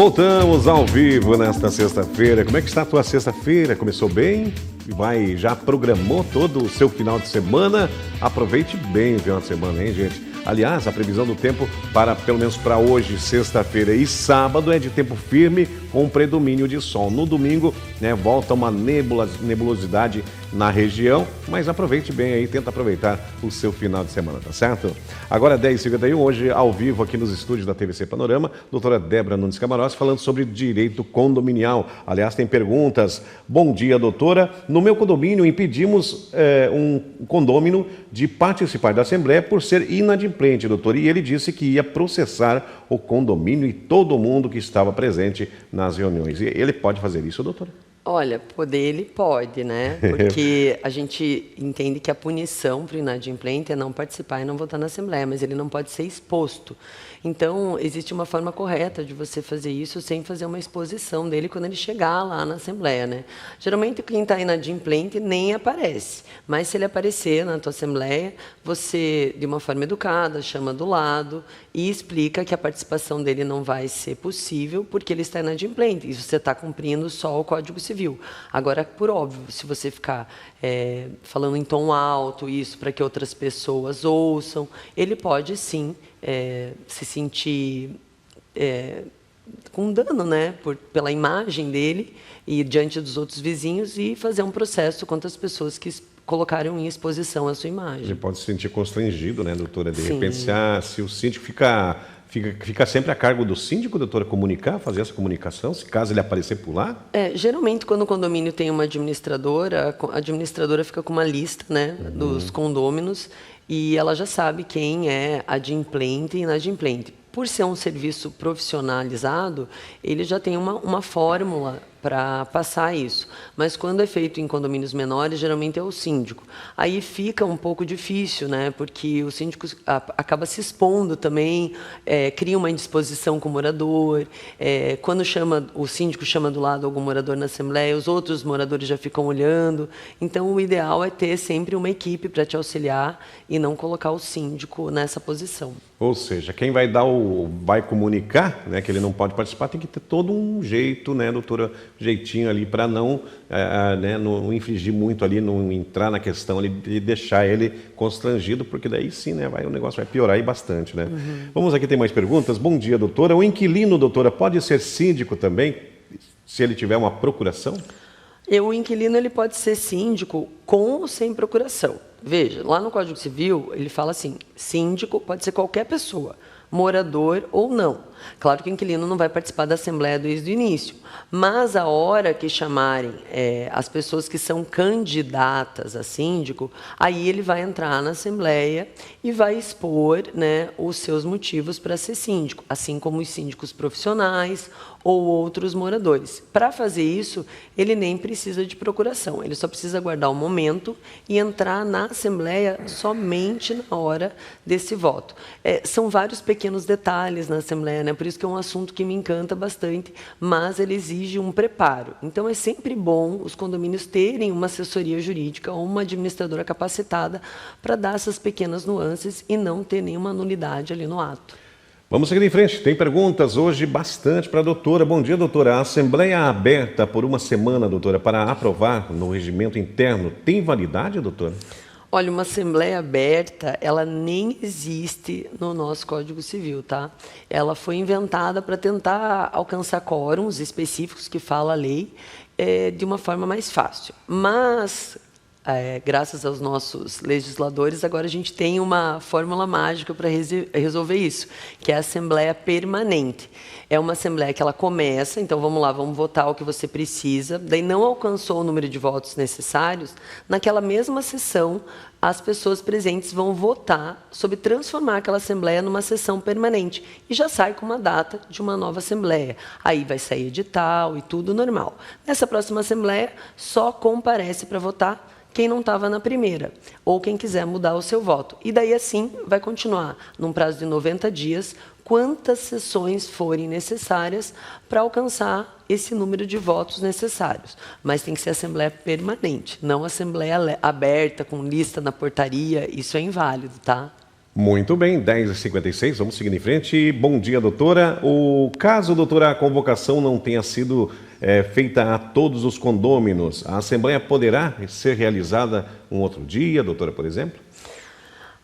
Voltamos ao vivo nesta sexta-feira. Como é que está a tua sexta-feira? Começou bem? Já programou todo o seu final de semana? Aproveite bem o final de semana, hein, gente? Aliás, a previsão do tempo para, pelo menos para hoje, sexta-feira e sábado, é de tempo firme com predomínio de sol. No domingo, volta uma nebulosidade na região, mas aproveite bem aí, tenta aproveitar o seu final de semana, tá certo? Agora 10h51, hoje ao vivo aqui nos estúdios da TVC Panorama, doutora Débora Nunes Camarós falando sobre direito condominial. Aliás, tem perguntas. Bom dia, doutora. No meu condomínio impedimos um condômino de participar da Assembleia por ser inadimplente, doutor, e ele disse que ia processar o condomínio e todo mundo que estava presente nas reuniões. E ele pode fazer isso, doutora? Olha, poder ele pode, né? Porque a gente entende que a punição para o inadimplente é não participar e não votar na Assembleia, mas ele não pode ser exposto. Então, existe uma forma correta de você fazer isso sem fazer uma exposição dele quando ele chegar lá na Assembleia, né? Geralmente, quem está inadimplente nem aparece, mas se ele aparecer na tua Assembleia, você, de uma forma educada, chama do lado e explica que a participação dele não vai ser possível porque ele está inadimplente e você está cumprindo só o Código Civil. Agora, por óbvio, se você ficar falando em tom alto isso para que outras pessoas ouçam, ele pode sim se sentir com dano, né, pela imagem dele e diante dos outros vizinhos e fazer um processo contra as pessoas que colocaram em exposição a sua imagem. Ele pode se sentir constrangido, né, doutora? De repente, se o síndico fica sempre a cargo do síndico, doutora, fazer essa comunicação, se caso ele aparecer por lá? Geralmente, quando o condomínio tem uma administradora, a administradora fica com uma lista, né, dos condôminos e ela já sabe quem é adimplente e inadimplente. Por ser um serviço profissionalizado, ele já tem uma fórmula para passar isso. Mas quando é feito em condomínios menores, geralmente é o síndico. Aí fica um pouco difícil, né? Porque o síndico acaba se expondo também, cria uma indisposição com o morador. Quando o síndico chama do lado algum morador na Assembleia, os outros moradores já ficam olhando. Então, o ideal é ter sempre uma equipe para te auxiliar e não colocar o síndico nessa posição. Ou seja, quem vai comunicar, né, que ele não pode participar, tem que ter todo um jeito, né, doutora, jeitinho ali para não infringir muito ali, não entrar na questão ali de deixar ele constrangido, porque daí sim, né, o negócio vai piorar aí bastante, né? Vamos aqui, tem mais perguntas. Bom dia, doutora. O inquilino, doutora, pode ser síndico também, se ele tiver uma procuração? O inquilino ele pode ser síndico com ou sem procuração. Veja, lá no Código Civil, ele fala assim, síndico pode ser qualquer pessoa, morador ou não. Claro que o inquilino não vai participar da Assembleia desde o início, mas a hora que chamarem as pessoas que são candidatas a síndico, aí ele vai entrar na Assembleia e vai expor, né, os seus motivos para ser síndico, assim como os síndicos profissionais ou outros moradores. Para fazer isso, ele nem precisa de procuração, ele só precisa aguardar o momento e entrar na Assembleia somente na hora desse voto. São vários pequenos detalhes na Assembleia, né? Por isso que é um assunto que me encanta bastante, mas ele exige um preparo. Então, é sempre bom os condomínios terem uma assessoria jurídica ou uma administradora capacitada para dar essas pequenas nuances e não ter nenhuma nulidade ali no ato. Vamos seguir em frente. Tem perguntas hoje bastante para a doutora. Bom dia, doutora. A Assembleia aberta por uma semana, doutora, para aprovar no regimento interno, tem validade, doutora? Olha, uma Assembleia aberta, ela nem existe no nosso Código Civil, tá? Ela foi inventada para tentar alcançar quórums específicos que fala a lei de uma forma mais fácil. Mas, graças aos nossos legisladores, agora a gente tem uma fórmula mágica para resolver isso, que é a Assembleia Permanente. É uma Assembleia que ela começa, então vamos lá, vamos votar o que você precisa, daí não alcançou o número de votos necessários, naquela mesma sessão, as pessoas presentes vão votar sobre transformar aquela Assembleia numa sessão permanente e já sai com uma data de uma nova Assembleia. Aí vai sair edital e tudo normal. Nessa próxima Assembleia, só comparece para votar quem não estava na primeira, ou quem quiser mudar o seu voto. E daí, assim, vai continuar, num prazo de 90 dias, quantas sessões forem necessárias para alcançar esse número de votos necessários. Mas tem que ser Assembleia Permanente, não Assembleia aberta, com lista na portaria, isso é inválido, tá? Muito bem, 10h56, vamos seguindo em frente. Bom dia, doutora. O caso, doutora, a convocação não tenha sido feita a todos os condôminos, a Assembleia poderá ser realizada um outro dia, doutora, por exemplo?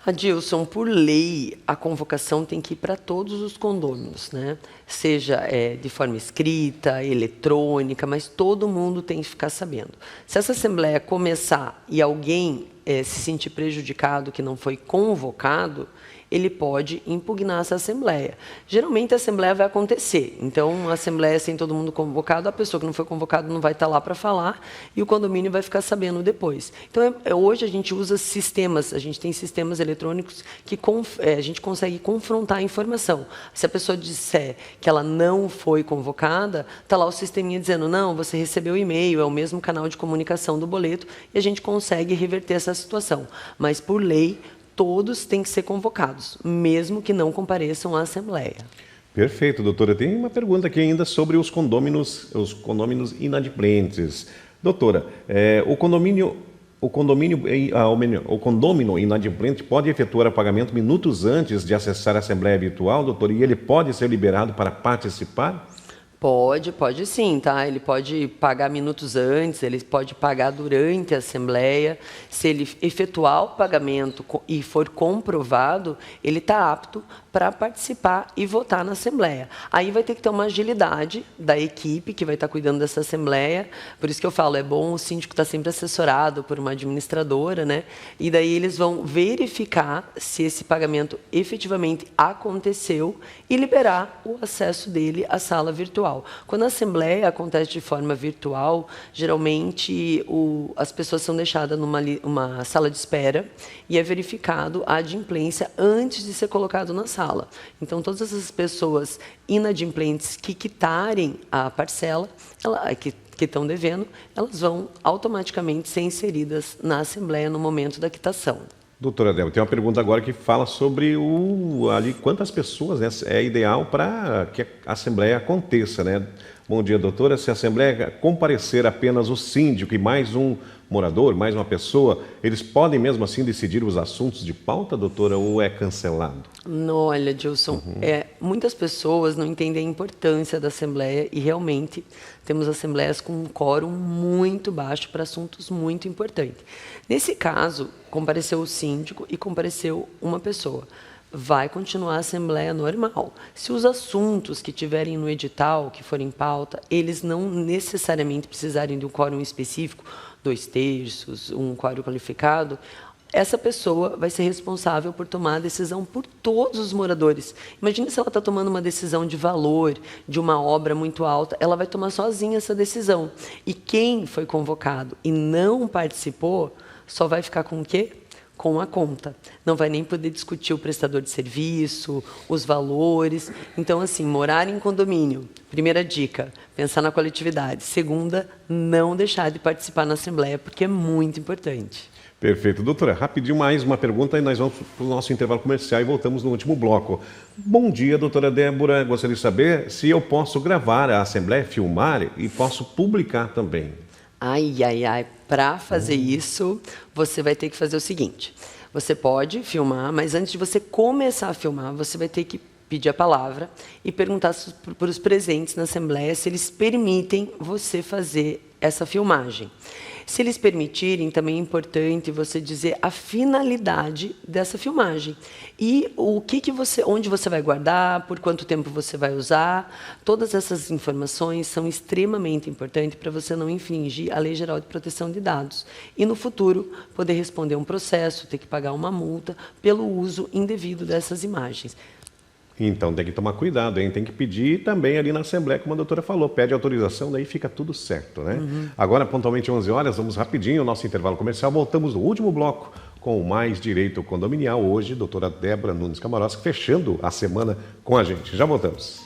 Adilson, por lei, a convocação tem que ir para todos os condôminos, né? Seja de forma escrita, eletrônica, mas todo mundo tem que ficar sabendo. Se essa Assembleia começar e alguém se sentir prejudicado que não foi convocado, ele pode impugnar essa Assembleia. Geralmente a Assembleia vai acontecer, então a Assembleia sem todo mundo convocado, a pessoa que não foi convocada não vai estar lá para falar e o condomínio vai ficar sabendo depois. Então hoje a gente usa sistemas, a gente tem sistemas eletrônicos que a gente consegue confrontar a informação. Se a pessoa disser que ela não foi convocada, está lá o sisteminha dizendo, não, você recebeu o e-mail, é o mesmo canal de comunicação do boleto e a gente consegue reverter essa situação. Mas por lei, todos têm que ser convocados, mesmo que não compareçam à Assembleia. Perfeito, doutora. Tem uma pergunta aqui ainda sobre os condôminos inadimplentes. Doutora, o condômino inadimplente pode efetuar o pagamento minutos antes de acessar a Assembleia Virtual, doutora, e ele pode ser liberado para participar? Pode sim, tá? Ele pode pagar minutos antes, ele pode pagar durante a Assembleia. Se ele efetuar o pagamento e for comprovado, ele está apto para participar e votar na Assembleia. Aí vai ter que ter uma agilidade da equipe que vai estar cuidando dessa Assembleia. Por isso que eu falo, é bom o síndico estar sempre assessorado por uma administradora, né? E daí eles vão verificar se esse pagamento efetivamente aconteceu e liberar o acesso dele à sala virtual. Quando a Assembleia acontece de forma virtual, geralmente as pessoas são deixadas numa sala de espera e é verificado a adimplência antes de ser colocado na sala. Então, todas essas pessoas inadimplentes que quitarem a parcela, que estão devendo, elas vão automaticamente ser inseridas na Assembleia no momento da quitação. Doutora Débora, tem uma pergunta agora que fala sobre ali quantas pessoas, né, é ideal para que a Assembleia aconteça, né? Bom dia, doutora. Se a Assembleia comparecer apenas o síndico e mais um morador, mais uma pessoa, eles podem mesmo assim decidir os assuntos de pauta, doutora, ou é cancelado? Não, olha, Dilson, muitas pessoas não entendem a importância da Assembleia e realmente temos assembleias com um quórum muito baixo para assuntos muito importantes. Nesse caso, compareceu o síndico e compareceu uma pessoa. Vai continuar a Assembleia normal. Se os assuntos que tiverem no edital, que forem pauta, eles não necessariamente precisarem de um quórum específico, 2/3, um quórum qualificado, essa pessoa vai ser responsável por tomar a decisão por todos os moradores. Imagina se ela está tomando uma decisão de valor, de uma obra muito alta, ela vai tomar sozinha essa decisão. E quem foi convocado e não participou, só vai ficar com o quê? Com a conta. Não vai nem poder discutir o prestador de serviço, os valores. Então, assim, morar em condomínio, primeira dica, pensar na coletividade. Segunda, não deixar de participar na Assembleia, porque é muito importante. Perfeito. Doutora, rapidinho mais uma pergunta e nós vamos para o nosso intervalo comercial e voltamos no último bloco. Bom dia, doutora Débora. Gostaria de saber se eu posso gravar a Assembleia, filmar e posso publicar também. Para fazer isso, você vai ter que fazer o seguinte. Você pode filmar, mas antes de você começar a filmar, você vai ter que pedir a palavra e perguntar para os presentes na Assembleia se eles permitem você fazer essa filmagem. Se eles permitirem, também é importante você dizer a finalidade dessa filmagem e onde você vai guardar, por quanto tempo você vai usar. Todas essas informações são extremamente importantes para você não infringir a Lei Geral de Proteção de Dados e no futuro poder responder um processo, ter que pagar uma multa pelo uso indevido dessas imagens. Então tem que tomar cuidado, hein? Tem que pedir também ali na Assembleia, como a doutora falou, pede autorização, daí fica tudo certo, né? Agora, pontualmente 11 horas, vamos rapidinho ao nosso intervalo comercial, voltamos no último bloco com o Mais Direito Condominial. Hoje, doutora Débora Nunes Kamarowski, fechando a semana com a gente. Já voltamos.